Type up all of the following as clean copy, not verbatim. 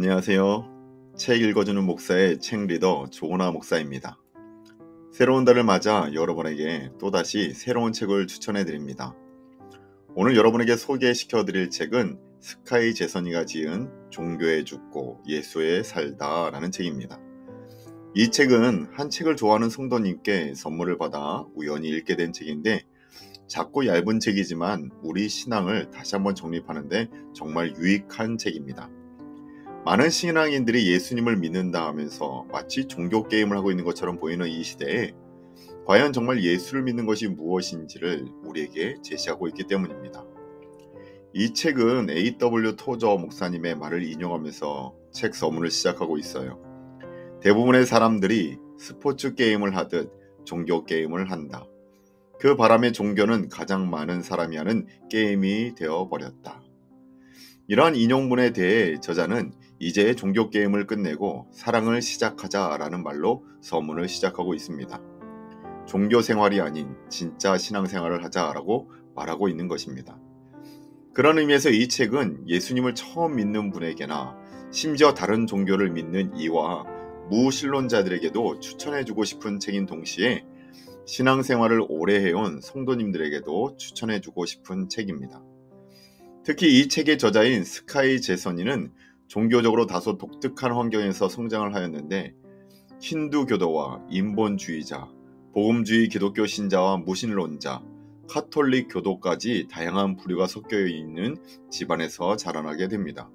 안녕하세요. 책 읽어주는 목사의 책 리더 조은하 목사입니다. 새로운 달을 맞아 여러분에게 또다시 새로운 책을 추천해 드립니다. 오늘 여러분에게 소개시켜 드릴 책은 스카이 제서니가 지은 종교에 죽고 예수에 살다 라는 책입니다. 이 책은 한 책을 좋아하는 성도님께 선물을 받아 우연히 읽게 된 책인데 작고 얇은 책이지만 우리 신앙을 다시 한번 정립하는데 정말 유익한 책입니다. 많은 신앙인들이 예수님을 믿는다 하면서 마치 종교 게임을 하고 있는 것처럼 보이는 이 시대에 과연 정말 예수를 믿는 것이 무엇인지를 우리에게 제시하고 있기 때문입니다. 이 책은 A.W. 토저 목사님의 말을 인용하면서 책 서문을 시작하고 있어요. 대부분의 사람들이 스포츠 게임을 하듯 종교 게임을 한다. 그 바람에 종교는 가장 많은 사람이 하는 게임이 되어버렸다. 이러한 인용문에 대해 저자는 이제 종교 게임을 끝내고 사랑을 시작하자라는 말로 서문을 시작하고 있습니다. 종교 생활이 아닌 진짜 신앙생활을 하자라고 말하고 있는 것입니다. 그런 의미에서 이 책은 예수님을 처음 믿는 분에게나 심지어 다른 종교를 믿는 이와 무신론자들에게도 추천해주고 싶은 책인 동시에 신앙생활을 오래 해온 성도님들에게도 추천해주고 싶은 책입니다. 특히 이 책의 저자인 스카이 제서니는 종교적으로 다소 독특한 환경에서 성장을 하였는데 힌두교도와 인본주의자, 복음주의 기독교 신자와 무신론자, 카톨릭 교도까지 다양한 부류가 섞여 있는 집안에서 자라나게 됩니다.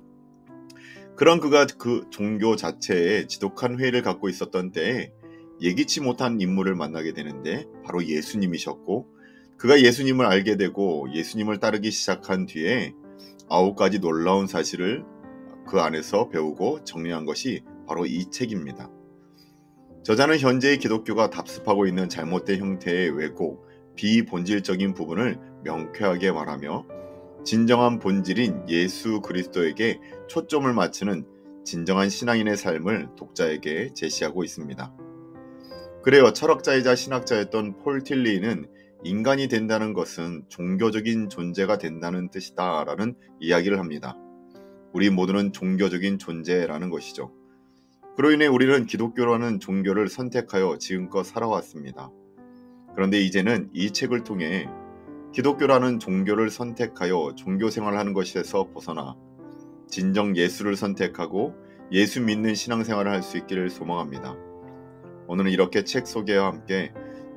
그런 그가 그 종교 자체에 지독한 회의를 갖고 있었던 때에 예기치 못한 인물을 만나게 되는데 바로 예수님이셨고 그가 예수님을 알게 되고 예수님을 따르기 시작한 뒤에 9가지 놀라운 사실을 그 안에서 배우고 정리한 것이 바로 이 책입니다. 저자는 현재의 기독교가 답습하고 있는 잘못된 형태의 왜곡, 비본질적인 부분을 명쾌하게 말하며 진정한 본질인 예수 그리스도에게 초점을 맞추는 진정한 신앙인의 삶을 독자에게 제시하고 있습니다. 그래요, 철학자이자 신학자였던 폴 틸리는 인간이 된다는 것은 종교적인 존재가 된다는 뜻이다 라는 이야기를 합니다. 우리 모두는 종교적인 존재라는 것이죠. 그로 인해 우리는 기독교라는 종교를 선택하여 지금껏 살아왔습니다. 그런데 이제는 이 책을 통해 기독교라는 종교를 선택하여 종교 생활을 하는 것에서 벗어나 진정 예수를 선택하고 예수 믿는 신앙생활을 할 수 있기를 소망합니다. 오늘은 이렇게 책 소개와 함께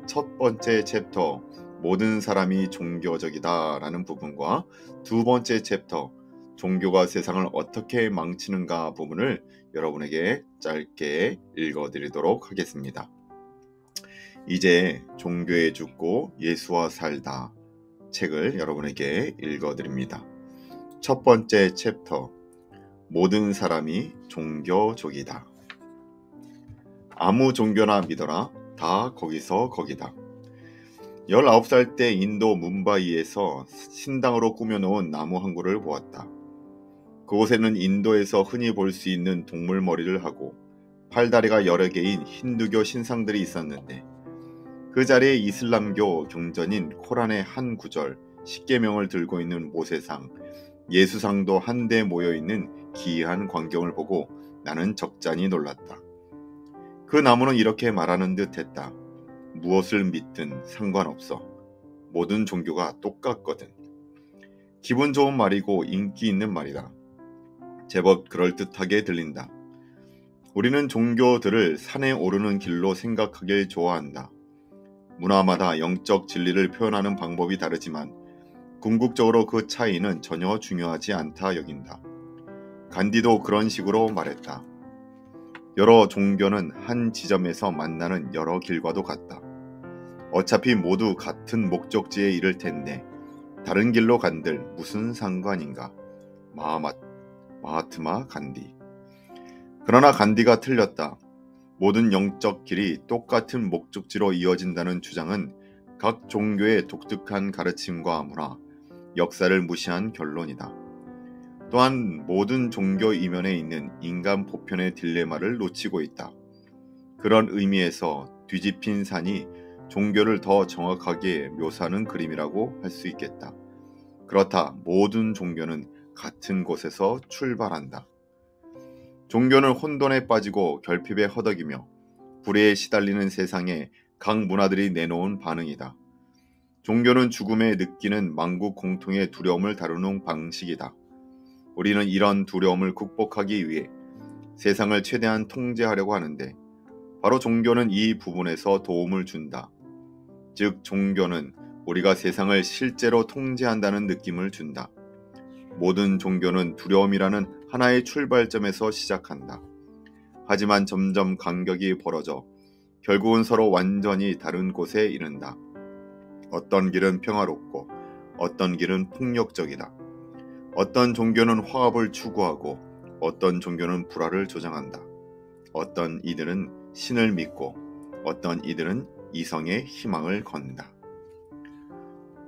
첫 번째 챕터 모든 사람이 종교적이다 라는 부분과 두 번째 챕터 종교가 세상을 어떻게 망치는가 부분을 여러분에게 짧게 읽어드리도록 하겠습니다. 이제 종교에 죽고 예수와 살다 책을 여러분에게 읽어드립니다. 첫 번째 챕터 모든 사람이 종교적이다. 아무 종교나 믿어라. 다 거기서 거기다. 19살 때 인도 뭄바이에서 신당으로 꾸며놓은 나무 한 그루를 보았다. 그곳에는 인도에서 흔히 볼 수 있는 동물 머리를 하고 팔다리가 여러 개인 힌두교 신상들이 있었는데 그 자리에 이슬람교 경전인 코란의 한 구절, 십계명을 들고 있는 모세상, 예수상도 한데 모여있는 기이한 광경을 보고 나는 적잖이 놀랐다. 그 나무는 이렇게 말하는 듯 했다. 무엇을 믿든 상관없어. 모든 종교가 똑같거든. 기분 좋은 말이고 인기 있는 말이다. 제법 그럴듯하게 들린다. 우리는 종교들을 산에 오르는 길로 생각하길 좋아한다. 문화마다 영적 진리를 표현하는 방법이 다르지만 궁극적으로 그 차이는 전혀 중요하지 않다 여긴다. 간디도 그런 식으로 말했다. 여러 종교는 한 지점에서 만나는 여러 길과도 같다. 어차피 모두 같은 목적지에 이를 텐데 다른 길로 간들 무슨 상관인가. 마하트마 간디. 그러나 간디가 틀렸다. 모든 영적 길이 똑같은 목적지로 이어진다는 주장은 각 종교의 독특한 가르침과 문화, 역사를 무시한 결론이다. 또한 모든 종교 이면에 있는 인간 보편의 딜레마를 놓치고 있다. 그런 의미에서 뒤집힌 산이 종교를 더 정확하게 묘사하는 그림이라고 할 수 있겠다. 그렇다. 모든 종교는 같은 곳에서 출발한다. 종교는 혼돈에 빠지고 결핍에 허덕이며 불의에 시달리는 세상에 각 문화들이 내놓은 반응이다. 종교는 죽음에 느끼는 만국 공통의 두려움을 다루는 방식이다. 우리는 이런 두려움을 극복하기 위해 세상을 최대한 통제하려고 하는데 바로 종교는 이 부분에서 도움을 준다. 즉 종교는 우리가 세상을 실제로 통제한다는 느낌을 준다. 모든 종교는 두려움이라는 하나의 출발점에서 시작한다. 하지만 점점 간격이 벌어져 결국은 서로 완전히 다른 곳에 이른다. 어떤 길은 평화롭고 어떤 길은 폭력적이다. 어떤 종교는 화합을 추구하고 어떤 종교는 불화를 조장한다. 어떤 이들은 신을 믿고 어떤 이들은 이성의 희망을 건다.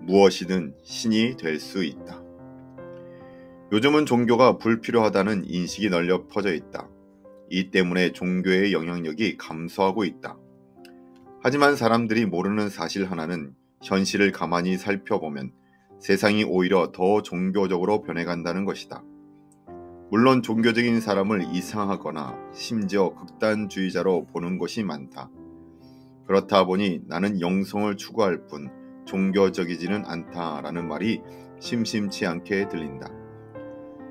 무엇이든 신이 될 수 있다. 요즘은 종교가 불필요하다는 인식이 널려 퍼져 있다. 이 때문에 종교의 영향력이 감소하고 있다. 하지만 사람들이 모르는 사실 하나는 현실을 가만히 살펴보면 세상이 오히려 더 종교적으로 변해간다는 것이다. 물론 종교적인 사람을 이상하거나 심지어 극단주의자로 보는 것이 많다. 그렇다 보니 나는 영성을 추구할 뿐 종교적이지는 않다라는 말이 심심치 않게 들린다.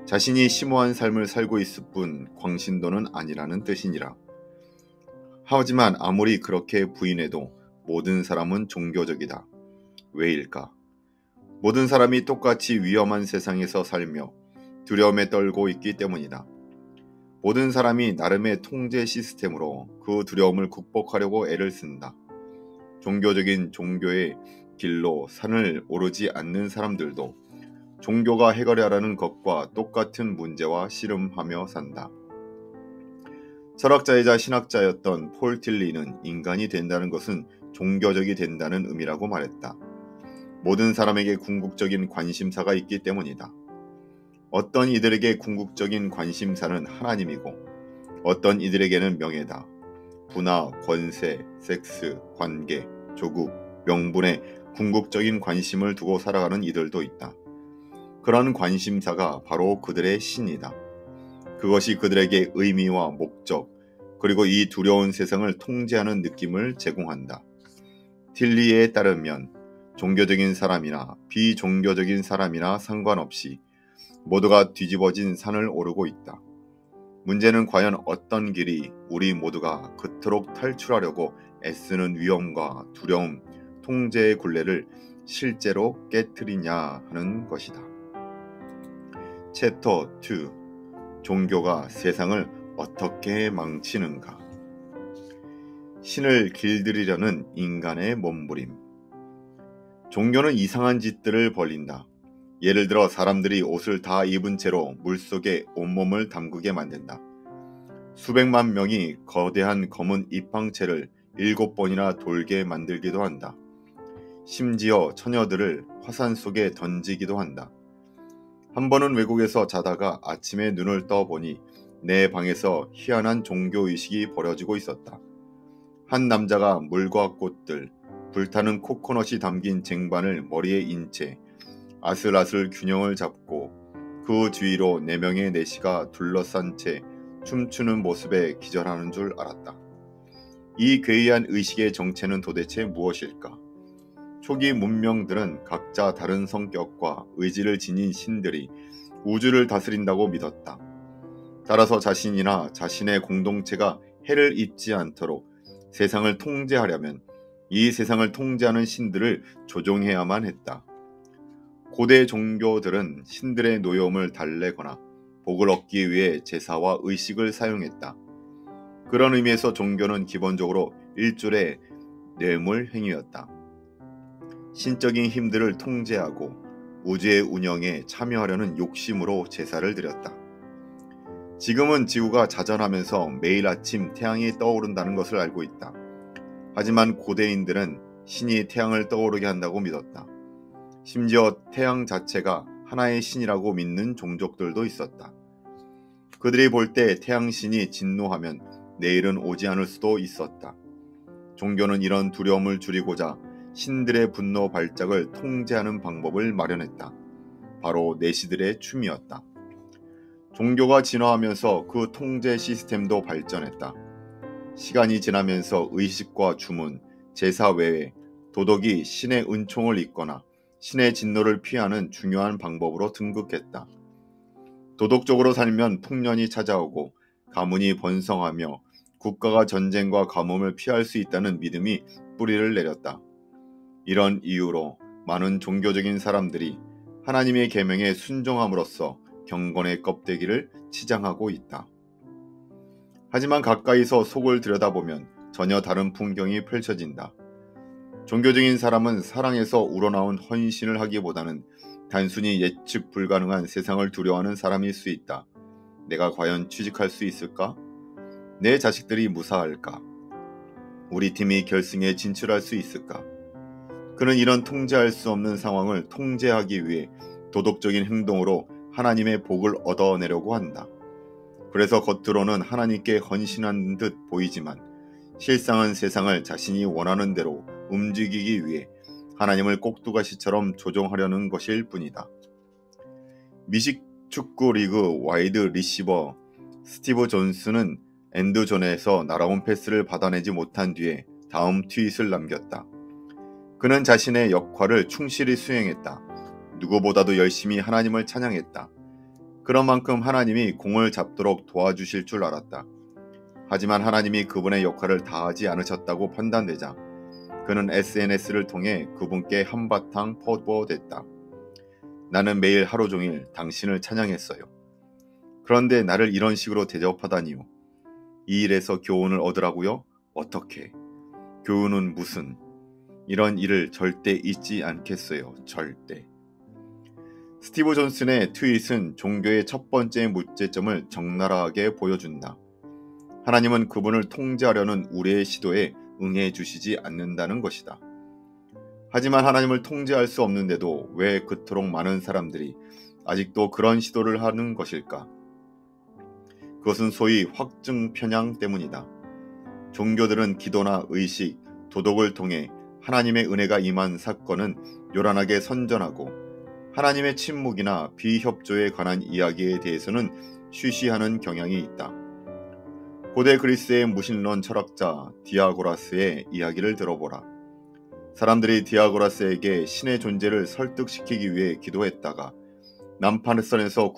자신이 심오한 삶을 살고 있을 뿐 광신도는 아니라는 뜻이니라. 하지만 아무리 그렇게 부인해도 모든 사람은 종교적이다. 왜일까? 모든 사람이 똑같이 위험한 세상에서 살며 두려움에 떨고 있기 때문이다. 모든 사람이 나름의 통제 시스템으로 그 두려움을 극복하려고 애를 쓴다. 종교적인 종교의 길로 산을 오르지 않는 사람들도 종교가 해결하라는 것과 똑같은 문제와 씨름하며 산다. 철학자이자 신학자였던 폴 틸리는 인간이 된다는 것은 종교적이 된다는 의미라고 말했다. 모든 사람에게 궁극적인 관심사가 있기 때문이다. 어떤 이들에게 궁극적인 관심사는 하나님이고 어떤 이들에게는 명예다. 부나 권세, 섹스, 관계, 조국, 명분에 궁극적인 관심을 두고 살아가는 이들도 있다. 그런 관심사가 바로 그들의 신이다. 그것이 그들에게 의미와 목적, 그리고 이 두려운 세상을 통제하는 느낌을 제공한다. 틸리에 따르면 종교적인 사람이나 비종교적인 사람이나 상관없이 모두가 뒤집어진 산을 오르고 있다. 문제는 과연 어떤 길이 우리 모두가 그토록 탈출하려고 애쓰는 위험과 두려움, 통제의 굴레를 실제로 깨트리냐 하는 것이다. 챕터 2. 종교가 세상을 어떻게 망치는가? 신을 길들이려는 인간의 몸부림. 종교는 이상한 짓들을 벌린다. 예를 들어 사람들이 옷을 다 입은 채로 물속에 온몸을 담그게 만든다. 수백만 명이 거대한 검은 입항체를 7번이나 돌게 만들기도 한다. 심지어 처녀들을 화산 속에 던지기도 한다. 한 번은 외국에서 자다가 아침에 눈을 떠보니 내 방에서 희한한 종교의식이 벌어지고 있었다. 한 남자가 물과 꽃들, 불타는 코코넛이 담긴 쟁반을 머리에 인 채 아슬아슬 균형을 잡고 그 주위로 4명의 내시가 둘러싼 채 춤추는 모습에 기절하는 줄 알았다. 이 괴이한 의식의 정체는 도대체 무엇일까? 초기 문명들은 각자 다른 성격과 의지를 지닌 신들이 우주를 다스린다고 믿었다. 따라서 자신이나 자신의 공동체가 해를 입지 않도록 세상을 통제하려면 이 세상을 통제하는 신들을 조종해야만 했다. 고대 종교들은 신들의 노여움을 달래거나 복을 얻기 위해 제사와 의식을 사용했다. 그런 의미에서 종교는 기본적으로 일종의 뇌물 행위였다. 신적인 힘들을 통제하고 우주의 운영에 참여하려는 욕심으로 제사를 드렸다. 지금은 지구가 자전하면서 매일 아침 태양이 떠오른다는 것을 알고 있다. 하지만 고대인들은 신이 태양을 떠오르게 한다고 믿었다. 심지어 태양 자체가 하나의 신이라고 믿는 종족들도 있었다. 그들이 볼 때 태양신이 진노하면 내일은 오지 않을 수도 있었다. 종교는 이런 두려움을 줄이고자 신들의 분노 발작을 통제하는 방법을 마련했다. 바로 내시들의 춤이었다. 종교가 진화하면서 그 통제 시스템도 발전했다. 시간이 지나면서 의식과 주문, 제사 외에 도덕이 신의 은총을 잊거나 신의 진노를 피하는 중요한 방법으로 등극했다. 도덕적으로 살면 풍년이 찾아오고 가문이 번성하며 국가가 전쟁과 가뭄을 피할 수 있다는 믿음이 뿌리를 내렸다. 이런 이유로 많은 종교적인 사람들이 하나님의 계명에 순종함으로써 경건의 껍데기를 치장하고 있다. 하지만 가까이서 속을 들여다보면 전혀 다른 풍경이 펼쳐진다. 종교적인 사람은 사랑에서 우러나온 헌신을 하기보다는 단순히 예측 불가능한 세상을 두려워하는 사람일 수 있다. 내가 과연 취직할 수 있을까? 내 자식들이 무사할까? 우리 팀이 결승에 진출할 수 있을까? 그는 이런 통제할 수 없는 상황을 통제하기 위해 도덕적인 행동으로 하나님의 복을 얻어내려고 한다. 그래서 겉으로는 하나님께 헌신한 듯 보이지만 실상은 세상을 자신이 원하는 대로 움직이기 위해 하나님을 꼭두가시처럼 조종하려는 것일 뿐이다. 미식 축구 리그 와이드 리시버 스티브 존스는 엔드존에서 날아온 패스를 받아내지 못한 뒤에 다음 트윗을 남겼다. 그는 자신의 역할을 충실히 수행했다. 누구보다도 열심히 하나님을 찬양했다. 그런 만큼 하나님이 공을 잡도록 도와주실 줄 알았다. 하지만 하나님이 그분의 역할을 다하지 않으셨다고 판단되자 그는 SNS를 통해 그분께 한바탕 포부됐다. 나는 매일 하루 종일 당신을 찬양했어요. 그런데 나를 이런 식으로 대접하다니요. 이 일에서 교훈을 얻으라고요? 어떻게? 교훈은 무슨? 이런 일을 절대 잊지 않겠어요. 절대. 스티브 존슨의 트윗은 종교의 첫 번째 문제점을 적나라하게 보여준다. 하나님은 그분을 통제하려는 우리의 시도에 응해 주시지 않는다는 것이다. 하지만 하나님을 통제할 수 없는데도 왜 그토록 많은 사람들이 아직도 그런 시도를 하는 것일까? 그것은 소위 확증 편향 때문이다. 종교들은 기도나 의식, 도덕을 통해 하나님의 은혜가 임한 사건은 요란하게 선전하고 하나님의 침묵이나 비협조에 관한 이야기에 대해서는 쉬쉬하는 경향이 있다. 고대 그리스의 무신론 철학자 디아고라스의 이야기를 들어보라. 사람들이 디아고라스에게 신의 존재를 설득시키기 위해 기도했다가 남판선에서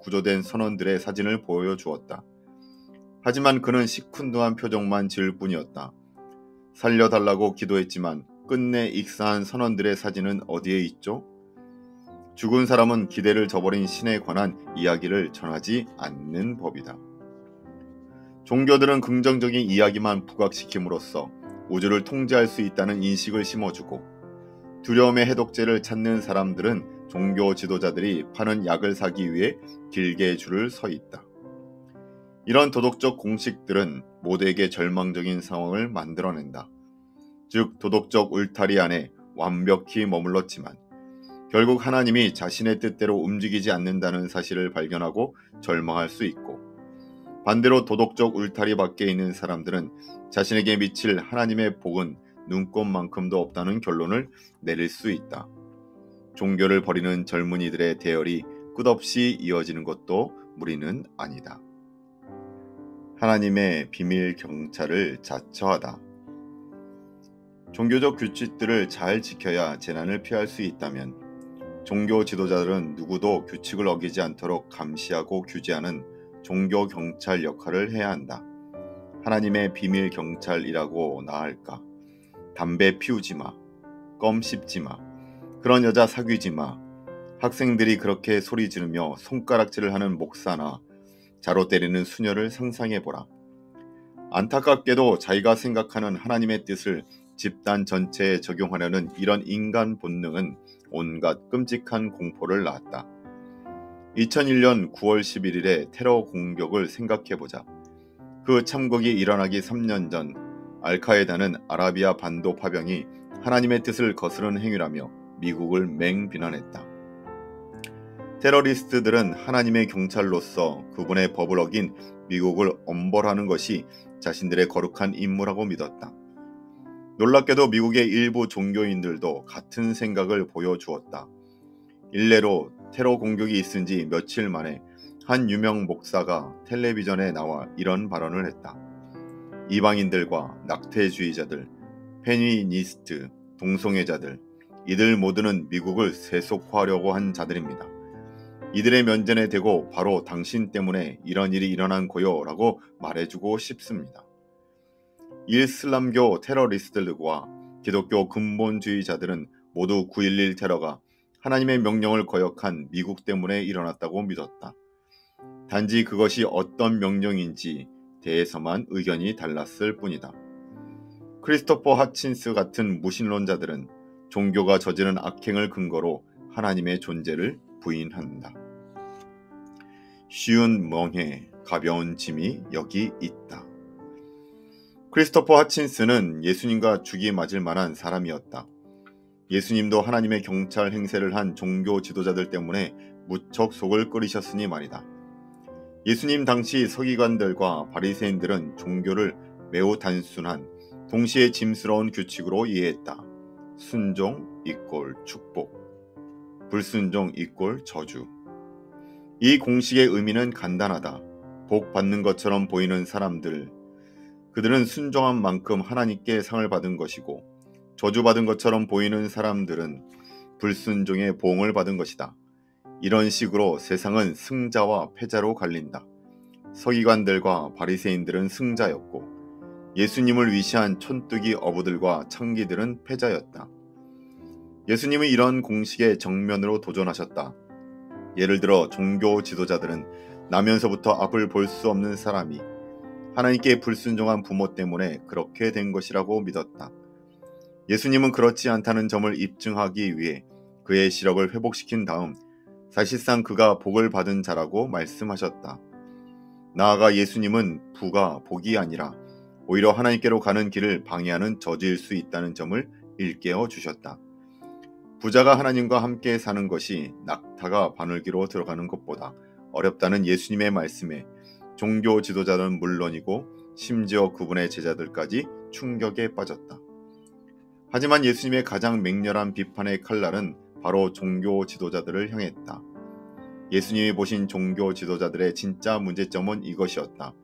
구조된 선원들의 사진을 보여주었다. 하지만 그는 시큰둥한 표정만 지을 뿐이었다. 살려달라고 기도했지만 끝내 익사한 선원들의 사진은 어디에 있죠? 죽은 사람은 기대를 저버린 신에 관한 이야기를 전하지 않는 법이다. 종교들은 긍정적인 이야기만 부각시킴으로써 우주를 통제할 수 있다는 인식을 심어주고 두려움의 해독제를 찾는 사람들은 종교 지도자들이 파는 약을 사기 위해 길게 줄을 서 있다. 이런 도덕적 공식들은 모두에게 절망적인 상황을 만들어낸다. 즉 도덕적 울타리 안에 완벽히 머물렀지만 결국 하나님이 자신의 뜻대로 움직이지 않는다는 사실을 발견하고 절망할 수 있고 반대로 도덕적 울타리 밖에 있는 사람들은 자신에게 미칠 하나님의 복은 눈꼽만큼도 없다는 결론을 내릴 수 있다. 종교를 버리는 젊은이들의 대열이 끝없이 이어지는 것도 무리는 아니다. 하나님의 비밀 경찰을 자처하다. 종교적 규칙들을 잘 지켜야 재난을 피할 수 있다면 종교 지도자들은 누구도 규칙을 어기지 않도록 감시하고 규제하는 종교 경찰 역할을 해야 한다. 하나님의 비밀 경찰이라고 나할까? 담배 피우지 마. 껌 씹지 마. 그런 여자 사귀지 마. 학생들이 그렇게 소리 지르며 손가락질을 하는 목사나 자로 때리는 수녀를 상상해보라. 안타깝게도 자기가 생각하는 하나님의 뜻을 집단 전체에 적용하려는 이런 인간 본능은 온갖 끔찍한 공포를 낳았다. 2001년 9월 11일의 테러 공격을 생각해보자. 그 참극이 일어나기 3년 전 알카에다는 아라비아 반도 파병이 하나님의 뜻을 거스른 행위라며 미국을 맹비난했다. 테러리스트들은 하나님의 경찰로서 그분의 법을 어긴 미국을 엄벌하는 것이 자신들의 거룩한 임무라고 믿었다. 놀랍게도 미국의 일부 종교인들도 같은 생각을 보여주었다. 일례로 테러 공격이 있은 지 며칠 만에 한 유명 목사가 텔레비전에 나와 이런 발언을 했다. 이방인들과 낙태주의자들, 페미니스트, 동성애자들, 이들 모두는 미국을 세속화하려고 한 자들입니다. 이들의 면전에 대고 바로 당신 때문에 이런 일이 일어난 거요라고 말해주고 싶습니다. 이슬람교 테러리스트들과 기독교 근본주의자들은 모두 9.11 테러가 하나님의 명령을 거역한 미국 때문에 일어났다고 믿었다. 단지 그것이 어떤 명령인지 대해서만 의견이 달랐을 뿐이다. 크리스토퍼 하친스 같은 무신론자들은 종교가 저지른 악행을 근거로 하나님의 존재를 부인한다. 쉬운 멍해, 가벼운 짐이 여기 있다. 크리스토퍼 하친스는 예수님과 죽이 맞을 만한 사람이었다. 예수님도 하나님의 경찰 행세를 한 종교 지도자들 때문에 무척 속을 끓이셨으니 말이다. 예수님 당시 서기관들과 바리새인들은 종교를 매우 단순한 동시에 짐스러운 규칙으로 이해했다. 순종 이꼴 축복, 불순종 이꼴 저주. 이 공식의 의미는 간단하다. 복 받는 것처럼 보이는 사람들, 그들은 순종한 만큼 하나님께 상을 받은 것이고, 저주받은 것처럼 보이는 사람들은 불순종의 보응을 받은 것이다. 이런 식으로 세상은 승자와 패자로 갈린다. 서기관들과 바리새인들은 승자였고 예수님을 위시한 촌뜨기 어부들과 창기들은 패자였다. 예수님은 이런 공식에 정면으로 도전하셨다. 예를 들어 종교 지도자들은 나면서부터 앞을 볼 수 없는 사람이 하나님께 불순종한 부모 때문에 그렇게 된 것이라고 믿었다. 예수님은 그렇지 않다는 점을 입증하기 위해 그의 시력을 회복시킨 다음 사실상 그가 복을 받은 자라고 말씀하셨다. 나아가 예수님은 부가 복이 아니라 오히려 하나님께로 가는 길을 방해하는 저주일 수 있다는 점을 일깨워 주셨다. 부자가 하나님과 함께 사는 것이 낙타가 바늘기로 들어가는 것보다 어렵다는 예수님의 말씀에 종교 지도자는 물론이고 심지어 그분의 제자들까지 충격에 빠졌다. 하지만 예수님의 가장 맹렬한 비판의 칼날은 바로 종교 지도자들을 향했다. 예수님이 보신 종교 지도자들의 진짜 문제점은 이것이었다.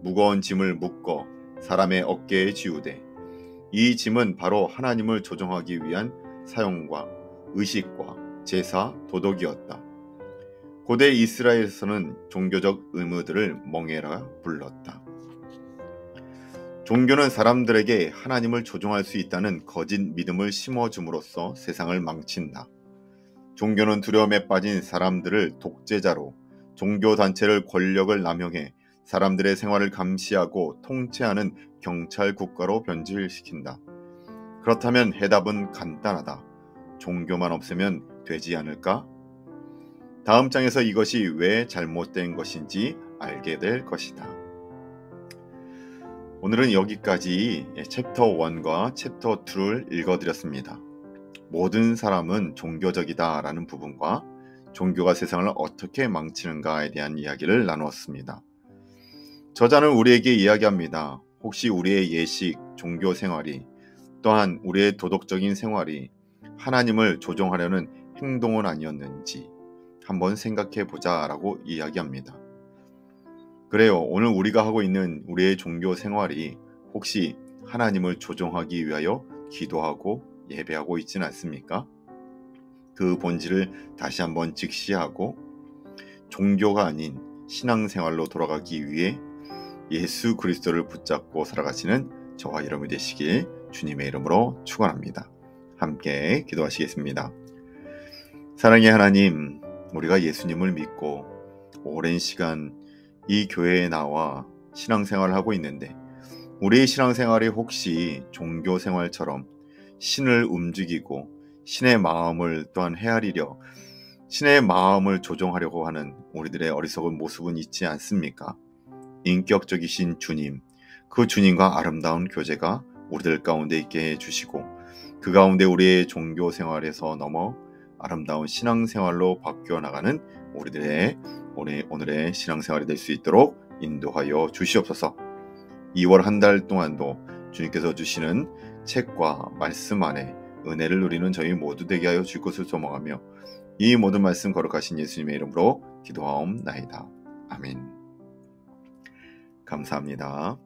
무거운 짐을 묶어 사람의 어깨에 지우되 이 짐은 바로 하나님을 조종하기 위한 사용과 의식과 제사, 도덕이었다. 고대 이스라엘에서는 종교적 의무들을 멍에라 불렀다. 종교는 사람들에게 하나님을 조종할 수 있다는 거짓 믿음을 심어줌으로써 세상을 망친다. 종교는 두려움에 빠진 사람들을 독재자로, 종교단체를 권력을 남용해 사람들의 생활을 감시하고 통제하는 경찰 국가로 변질시킨다. 그렇다면 해답은 간단하다. 종교만 없으면 되지 않을까? 다음 장에서 이것이 왜 잘못된 것인지 알게 될 것이다. 오늘은 여기까지 챕터 1과 챕터 2를 읽어드렸습니다. 모든 사람은 종교적이다 라는 부분과 종교가 세상을 어떻게 망치는가에 대한 이야기를 나누었습니다. 저자는 우리에게 이야기합니다. 혹시 우리의 예식, 종교 생활이 또한 우리의 도덕적인 생활이 하나님을 조종하려는 행동은 아니었는지 한번 생각해 보자 라고 이야기합니다. 그래요. 오늘 우리가 하고 있는 우리의 종교 생활이 혹시 하나님을 조종하기 위하여 기도하고 예배하고 있지는 않습니까? 그 본질을 다시 한번 직시하고 종교가 아닌 신앙생활로 돌아가기 위해 예수 그리스도를 붙잡고 살아가시는 저와 여러분이 되시길 주님의 이름으로 축원합니다. 함께 기도하시겠습니다. 사랑의 하나님, 우리가 예수님을 믿고 오랜 시간 이 교회에 나와 신앙생활을 하고 있는데 우리의 신앙생활이 혹시 종교생활처럼 신을 움직이고 신의 마음을 또한 헤아리려 신의 마음을 조종하려고 하는 우리들의 어리석은 모습은 있지 않습니까? 인격적이신 주님, 그 주님과 아름다운 교제가 우리들 가운데 있게 해주시고 그 가운데 우리의 종교생활에서 넘어 아름다운 신앙생활로 바뀌어 나가는 우리들의 오늘의 신앙생활이 될 수 있도록 인도하여 주시옵소서. 2월 한 달 동안도 주님께서 주시는 책과 말씀 안에 은혜를 누리는 저희 모두 되게 하여 줄 것을 소망하며 이 모든 말씀 거룩하신 예수님의 이름으로 기도하옵나이다. 아멘. 감사합니다.